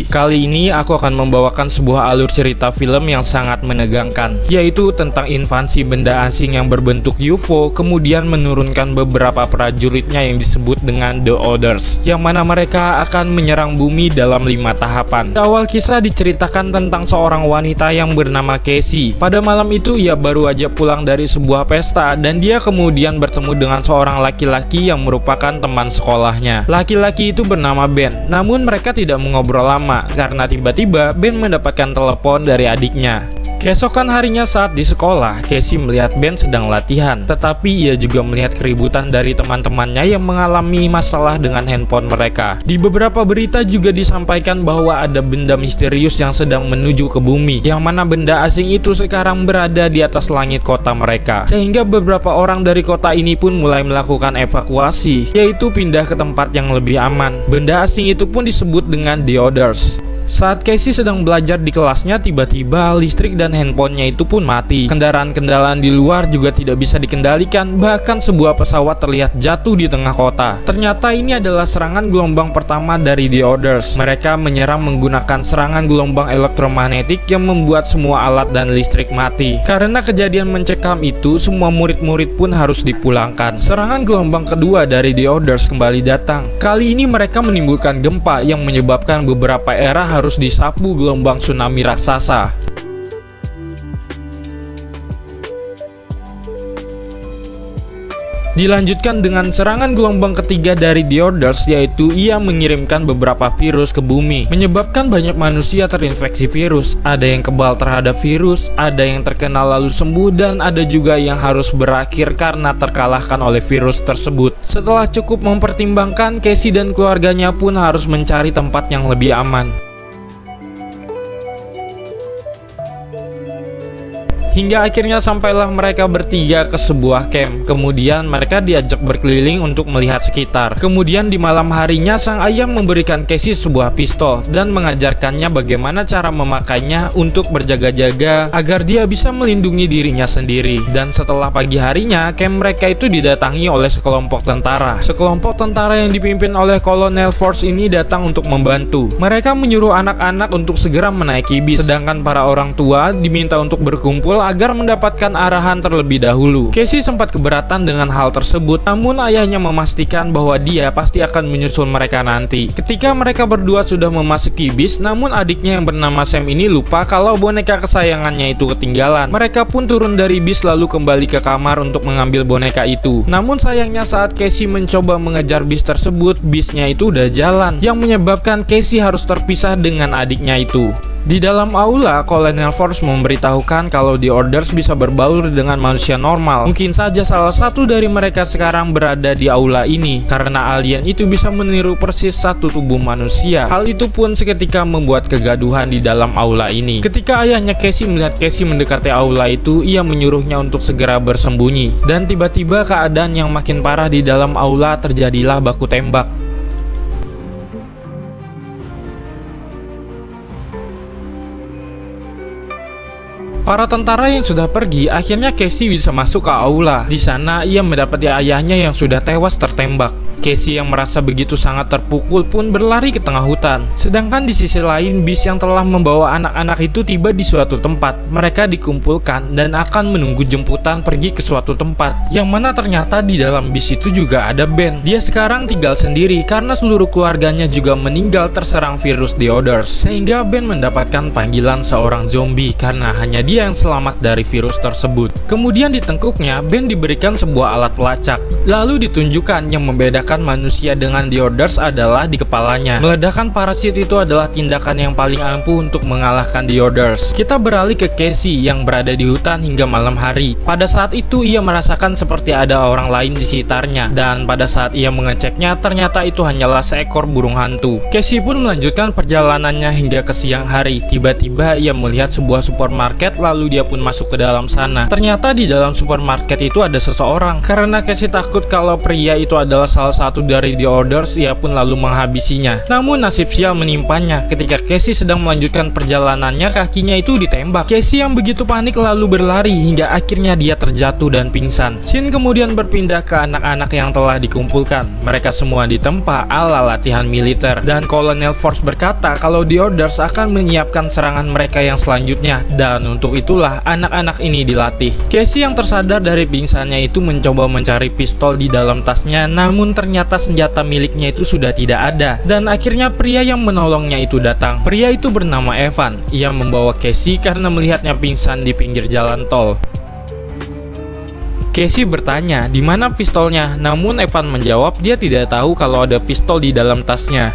Kali ini aku akan membawakan sebuah alur cerita film yang sangat menegangkan, yaitu tentang invasi benda asing yang berbentuk UFO kemudian menurunkan beberapa prajuritnya yang disebut dengan The Orders, yang mana mereka akan menyerang bumi dalam 5 tahapan. Di awal kisah diceritakan tentang seorang wanita yang bernama Casey. Pada malam itu ia baru aja pulang dari sebuah pesta dan dia kemudian bertemu dengan seorang laki-laki yang merupakan teman sekolahnya. Laki-laki itu bernama Ben, namun mereka tidak mengobrol lama karena tiba-tiba Ben mendapatkan telepon dari adiknya. Keesokan harinya saat di sekolah, Casey melihat Ben sedang latihan, tetapi ia juga melihat keributan dari teman-temannya yang mengalami masalah dengan handphone mereka. Di beberapa berita juga disampaikan bahwa ada benda misterius yang sedang menuju ke bumi, yang mana benda asing itu sekarang berada di atas langit kota mereka. Sehingga beberapa orang dari kota ini pun mulai melakukan evakuasi, yaitu pindah ke tempat yang lebih aman. Benda asing itu pun disebut dengan The Orders. Saat Casey sedang belajar di kelasnya, tiba-tiba listrik dan handphonenya itu pun mati. Kendaraan-kendaraan di luar juga tidak bisa dikendalikan, bahkan sebuah pesawat terlihat jatuh di tengah kota. Ternyata ini adalah serangan gelombang pertama dari The Orders. Mereka menyerang menggunakan serangan gelombang elektromagnetik yang membuat semua alat dan listrik mati. Karena kejadian mencekam itu, semua murid-murid pun harus dipulangkan. Serangan gelombang kedua dari The Orders kembali datang. Kali ini mereka menimbulkan gempa yang menyebabkan beberapa era harus disapu gelombang tsunami raksasa. Dilanjutkan dengan serangan gelombang ketiga dari The Orders, yaitu ia mengirimkan beberapa virus ke bumi, menyebabkan banyak manusia terinfeksi virus. Ada yang kebal terhadap virus, ada yang terkena lalu sembuh, dan ada juga yang harus berakhir karena terkalahkan oleh virus tersebut. Setelah cukup mempertimbangkan, Casey dan keluarganya pun harus mencari tempat yang lebih aman. Hingga akhirnya sampailah mereka bertiga ke sebuah camp. Kemudian mereka diajak berkeliling untuk melihat sekitar. Kemudian di malam harinya sang ayah memberikan Casey sebuah pistol dan mengajarkannya bagaimana cara memakainya untuk berjaga-jaga agar dia bisa melindungi dirinya sendiri. Dan setelah pagi harinya, camp mereka itu didatangi oleh sekelompok tentara. Sekelompok tentara yang dipimpin oleh Kolonel Force ini datang untuk membantu. Mereka menyuruh anak-anak untuk segera menaiki bis, sedangkan para orang tua diminta untuk berkumpul agar mendapatkan arahan terlebih dahulu. Casey sempat keberatan dengan hal tersebut, namun ayahnya memastikan bahwa dia pasti akan menyusul mereka nanti. Ketika mereka berdua sudah memasuki bis, namun adiknya yang bernama Sam ini lupa kalau boneka kesayangannya itu ketinggalan. Mereka pun turun dari bis lalu kembali ke kamar untuk mengambil boneka itu. Namun sayangnya saat Casey mencoba mengejar bis tersebut, bisnya itu udah jalan, yang menyebabkan Casey harus terpisah dengan adiknya itu. Di dalam aula, Kolonel Force memberitahukan kalau The Orders bisa berbaur dengan manusia normal. Mungkin saja salah satu dari mereka sekarang berada di aula ini, karena alien itu bisa meniru persis satu tubuh manusia. Hal itu pun seketika membuat kegaduhan di dalam aula ini. Ketika ayahnya Casey melihat Casey mendekati aula itu, ia menyuruhnya untuk segera bersembunyi. Dan tiba-tiba keadaan yang makin parah di dalam aula, terjadilah baku tembak. Para tentara yang sudah pergi, akhirnya Casey bisa masuk ke aula. Di sana ia mendapati ayahnya yang sudah tewas tertembak. Casey yang merasa begitu sangat terpukul pun berlari ke tengah hutan. Sedangkan di sisi lain, bis yang telah membawa anak-anak itu tiba di suatu tempat. Mereka dikumpulkan dan akan menunggu jemputan pergi ke suatu tempat, yang mana ternyata di dalam bis itu juga ada Ben. Dia sekarang tinggal sendiri karena seluruh keluarganya juga meninggal terserang virus The Orders. Sehingga Ben mendapatkan panggilan seorang zombie karena hanya dia yang selamat dari virus tersebut. Kemudian di tengkuknya, Ben diberikan sebuah alat pelacak. Lalu ditunjukkan yang membedakan manusia dengan The Orders adalah di kepalanya. Meledakkan parasit itu adalah tindakan yang paling ampuh untuk mengalahkan The Orders. Kita beralih ke Casey yang berada di hutan hingga malam hari. Pada saat itu ia merasakan seperti ada orang lain di sekitarnya, dan pada saat ia mengeceknya ternyata itu hanyalah seekor burung hantu. Casey pun melanjutkan perjalanannya hingga ke siang hari. Tiba-tiba ia melihat sebuah supermarket, lalu dia pun masuk ke dalam sana. Ternyata di dalam supermarket itu ada seseorang. Karena Casey takut kalau pria itu adalah salah satu dari The Orders, ia pun lalu menghabisinya. Namun nasib sial menimpanya. Ketika Casey sedang melanjutkan perjalanannya, kakinya itu ditembak. Casey yang begitu panik lalu berlari hingga akhirnya dia terjatuh dan pingsan. Scene kemudian berpindah ke anak-anak yang telah dikumpulkan. Mereka semua ditempa ala latihan militer, dan Kolonel Force berkata kalau The Orders akan menyiapkan serangan mereka yang selanjutnya, dan untuk itulah anak-anak ini dilatih. Casey yang tersadar dari pingsannya itu mencoba mencari pistol di dalam tasnya, namun ternyata senjata miliknya itu sudah tidak ada, dan akhirnya pria yang menolongnya itu datang. Pria itu bernama Evan. Ia membawa Casey karena melihatnya pingsan di pinggir jalan tol. Casey bertanya di mana pistolnya, namun Evan menjawab dia tidak tahu kalau ada pistol di dalam tasnya.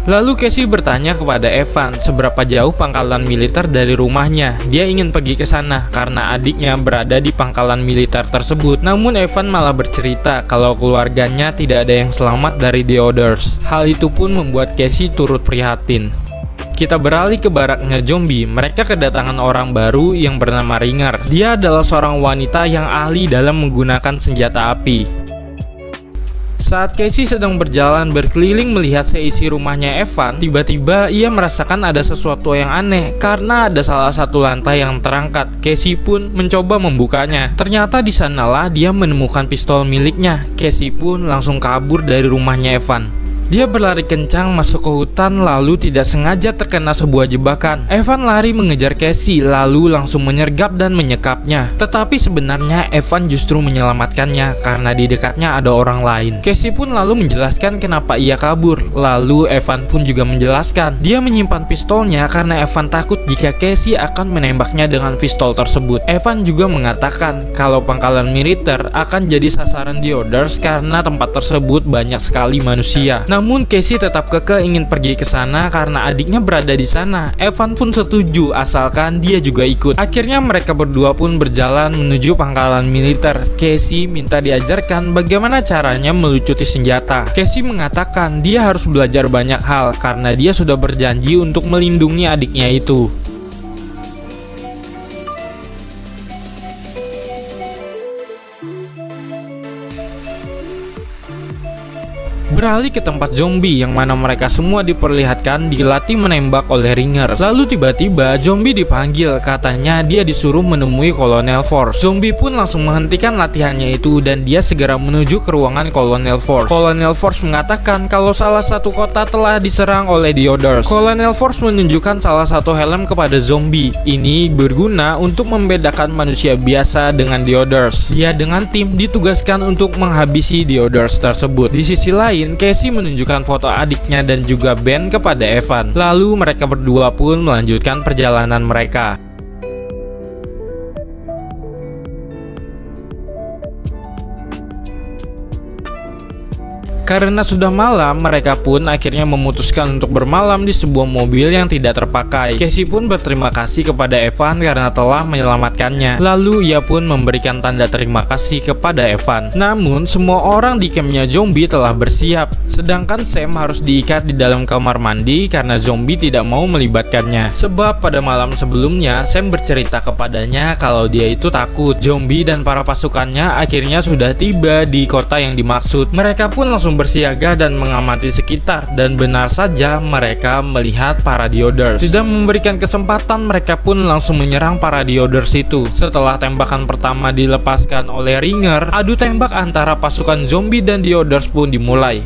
Lalu Casey bertanya kepada Evan seberapa jauh pangkalan militer dari rumahnya. Dia ingin pergi ke sana karena adiknya berada di pangkalan militer tersebut. Namun Evan malah bercerita kalau keluarganya tidak ada yang selamat dari The Orders. Hal itu pun membuat Casey turut prihatin. Kita beralih ke baraknya zombie. Mereka kedatangan orang baru yang bernama Ringer. Dia adalah seorang wanita yang ahli dalam menggunakan senjata api. Saat Casey sedang berjalan berkeliling melihat seisi rumahnya Evan, tiba-tiba ia merasakan ada sesuatu yang aneh karena ada salah satu lantai yang terangkat. Casey pun mencoba membukanya. Ternyata di sanalah dia menemukan pistol miliknya. Casey pun langsung kabur dari rumahnya Evan. Dia berlari kencang masuk ke hutan lalu tidak sengaja terkena sebuah jebakan. Evan lari mengejar Casey lalu langsung menyergap dan menyekapnya. Tetapi sebenarnya Evan justru menyelamatkannya karena di dekatnya ada orang lain. Casey pun lalu menjelaskan kenapa ia kabur. Lalu Evan pun juga menjelaskan dia menyimpan pistolnya karena Evan takut jika Casey akan menembaknya dengan pistol tersebut. Evan juga mengatakan kalau pangkalan militer akan jadi sasaran The Orders karena tempat tersebut banyak sekali manusia. Namun Casey tetap kekeh ingin pergi ke sana karena adiknya berada di sana. Evan pun setuju asalkan dia juga ikut. Akhirnya mereka berdua pun berjalan menuju pangkalan militer. Casey minta diajarkan bagaimana caranya melucuti senjata. Casey mengatakan dia harus belajar banyak hal karena dia sudah berjanji untuk melindungi adiknya itu. Beralih ke tempat zombie yang mana mereka semua diperlihatkan dilatih menembak oleh Ringer. Lalu tiba-tiba zombie dipanggil, katanya dia disuruh menemui Kolonel Force. Zombie pun langsung menghentikan latihannya itu dan dia segera menuju ke ruangan Kolonel Force. Kolonel Force mengatakan kalau salah satu kota telah diserang oleh The Orders. Kolonel Force menunjukkan salah satu helm kepada zombie. Ini berguna untuk membedakan manusia biasa dengan The Orders. Dia dengan tim ditugaskan untuk menghabisi The Orders tersebut. Di sisi lain, Casey menunjukkan foto adiknya dan juga Ben kepada Evan. Lalu mereka berdua pun melanjutkan perjalanan mereka. Karena sudah malam, mereka pun akhirnya memutuskan untuk bermalam di sebuah mobil yang tidak terpakai. Casey pun berterima kasih kepada Evan karena telah menyelamatkannya. Lalu ia pun memberikan tanda terima kasih kepada Evan. Namun semua orang di campnya zombie telah bersiap. Sedangkan Sam harus diikat di dalam kamar mandi karena zombie tidak mau melibatkannya. Sebab pada malam sebelumnya Sam bercerita kepadanya kalau dia itu takut. Zombie dan para pasukannya akhirnya sudah tiba di kota yang dimaksud. Mereka pun langsung bersiaga dan mengamati sekitar, dan benar saja mereka melihat para The Orders. Tidak memberikan kesempatan, mereka pun langsung menyerang para The Orders itu. Setelah tembakan pertama dilepaskan oleh Ringer, adu tembak antara pasukan zombie dan The Orders pun dimulai.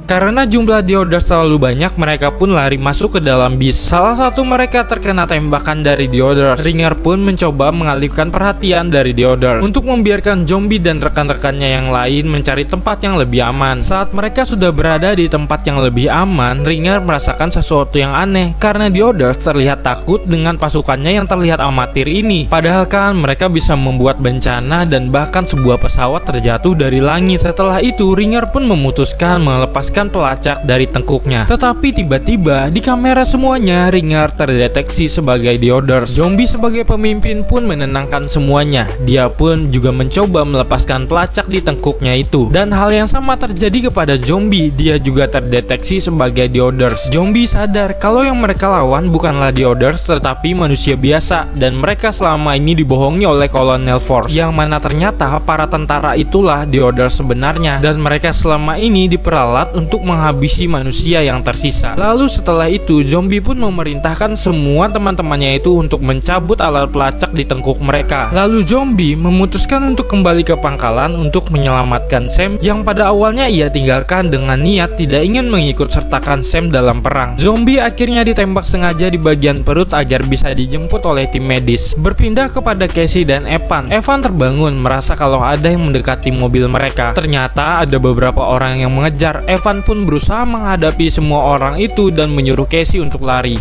Karena jumlah The Orders terlalu banyak, mereka pun lari masuk ke dalam bis. Salah satu mereka terkena tembakan dari The Orders. Ringer pun mencoba mengalihkan perhatian dari The Orders untuk membiarkan zombie dan rekan-rekannya yang lain mencari tempat yang lebih aman. Saat mereka sudah berada di tempat yang lebih aman, Ringer merasakan sesuatu yang aneh karena The Orders terlihat takut dengan pasukannya yang terlihat amatir ini. Padahal kan mereka bisa membuat bencana dan bahkan sebuah pesawat terjatuh dari langit. Setelah itu, Ringer pun memutuskan melepaskan melepaskan pelacak dari tengkuknya. Tetapi tiba-tiba di kamera semuanya Ringer terdeteksi sebagai The Orders. Zombie sebagai pemimpin pun menenangkan semuanya. Dia pun juga mencoba melepaskan pelacak di tengkuknya itu. Dan hal yang sama terjadi kepada zombie. Dia juga terdeteksi sebagai The Orders. Zombie sadar kalau yang mereka lawan bukanlah The Orders tetapi manusia biasa, dan mereka selama ini dibohongi oleh Colonel Force, yang mana ternyata para tentara itulah The Orders sebenarnya, dan mereka selama ini diperalat untuk menghabisi manusia yang tersisa. Lalu setelah itu zombie pun memerintahkan semua teman-temannya itu untuk mencabut alat pelacak di tengkuk mereka. Lalu zombie memutuskan untuk kembali ke pangkalan untuk menyelamatkan Sam yang pada awalnya ia tinggalkan dengan niat tidak ingin mengikut sertakan Sam dalam perang. Zombie akhirnya ditembak sengaja di bagian perut agar bisa dijemput oleh tim medis. Berpindah kepada Casey dan Evan. Evan terbangun merasa kalau ada yang mendekati mobil mereka. Ternyata ada beberapa orang yang mengejar. Evan pun berusaha menghadapi semua orang itu dan menyuruh Casey untuk lari.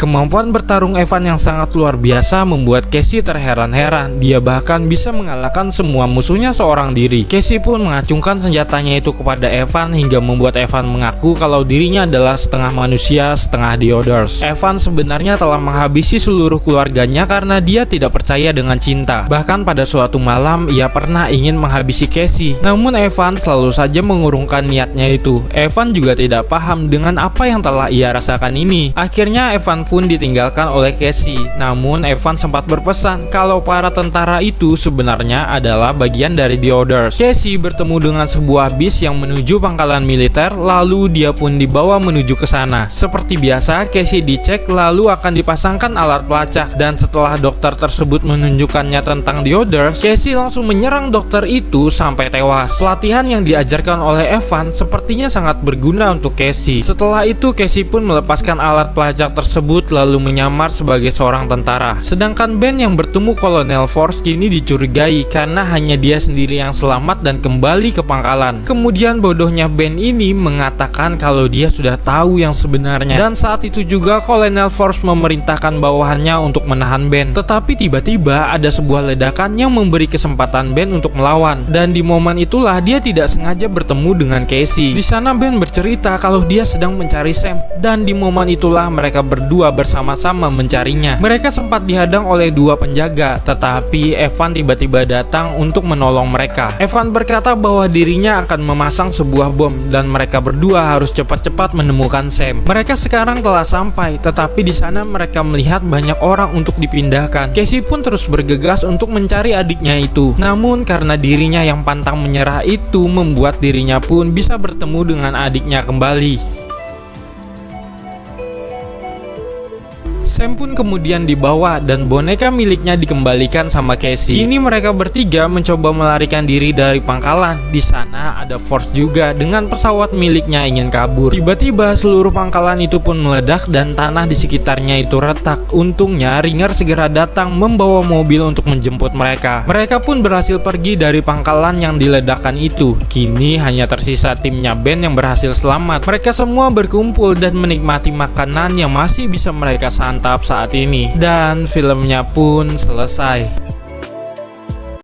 Kemampuan bertarung Evan yang sangat luar biasa membuat Casey terheran-heran. Dia bahkan bisa mengalahkan semua musuhnya seorang diri. Casey pun mengacungkan senjatanya itu kepada Evan hingga membuat Evan mengaku kalau dirinya adalah setengah manusia, setengah The Orders. Evan sebenarnya telah menghabisi seluruh keluarganya karena dia tidak percaya dengan cinta. Bahkan pada suatu malam ia pernah ingin menghabisi Casey. Namun Evan selalu saja mengurungkan niatnya itu. Evan juga tidak paham dengan apa yang telah ia rasakan ini. Akhirnya Evan pun ditinggalkan oleh Casey. Namun Evan sempat berpesan kalau para tentara itu sebenarnya adalah bagian dari The Orders. Casey bertemu dengan sebuah bis yang menuju pangkalan militer, lalu dia pun dibawa menuju ke sana. Seperti biasa, Casey dicek lalu akan dipasangkan alat pelacak, dan setelah dokter tersebut menunjukkannya tentang The Orders, Casey langsung menyerang dokter itu sampai tewas. Pelatihan yang diajarkan oleh Evan sepertinya sangat berguna untuk Casey. Setelah itu Casey pun melepaskan alat pelacak tersebut lalu menyamar sebagai seorang tentara. Sedangkan Ben yang bertemu Colonel Force kini dicurigai karena hanya dia sendiri yang selamat dan kembali ke pangkalan. Kemudian bodohnya Ben ini mengatakan kalau dia sudah tahu yang sebenarnya, dan saat itu juga Colonel Force memerintahkan bawahannya untuk menahan Ben. Tetapi tiba-tiba ada sebuah ledakan yang memberi kesempatan Ben untuk melawan, dan di momen itulah dia tidak sengaja bertemu dengan Casey. Di sana Ben bercerita kalau dia sedang mencari Sam, dan di momen itulah mereka berdua bersama-sama mencarinya. Mereka sempat dihadang oleh dua penjaga, tetapi Evan tiba-tiba datang untuk menolong mereka. Evan berkata bahwa dirinya akan memasang sebuah bom dan mereka berdua harus cepat-cepat menemukan Sam. Mereka sekarang telah sampai, tetapi di sana mereka melihat banyak orang untuk dipindahkan. Casey pun terus bergegas untuk mencari adiknya itu. Namun karena dirinya yang pantang menyerah itu membuat dirinya pun bisa bertemu dengan adiknya kembali. Sam pun kemudian dibawa dan boneka miliknya dikembalikan sama Casey. Kini mereka bertiga mencoba melarikan diri dari pangkalan. Di sana ada Force juga dengan pesawat miliknya ingin kabur. Tiba-tiba seluruh pangkalan itu pun meledak dan tanah di sekitarnya itu retak. Untungnya Ringer segera datang membawa mobil untuk menjemput mereka. Mereka pun berhasil pergi dari pangkalan yang diledakkan itu. Kini hanya tersisa timnya Ben yang berhasil selamat. Mereka semua berkumpul dan menikmati makanan yang masih bisa mereka santap saat ini, dan filmnya pun selesai.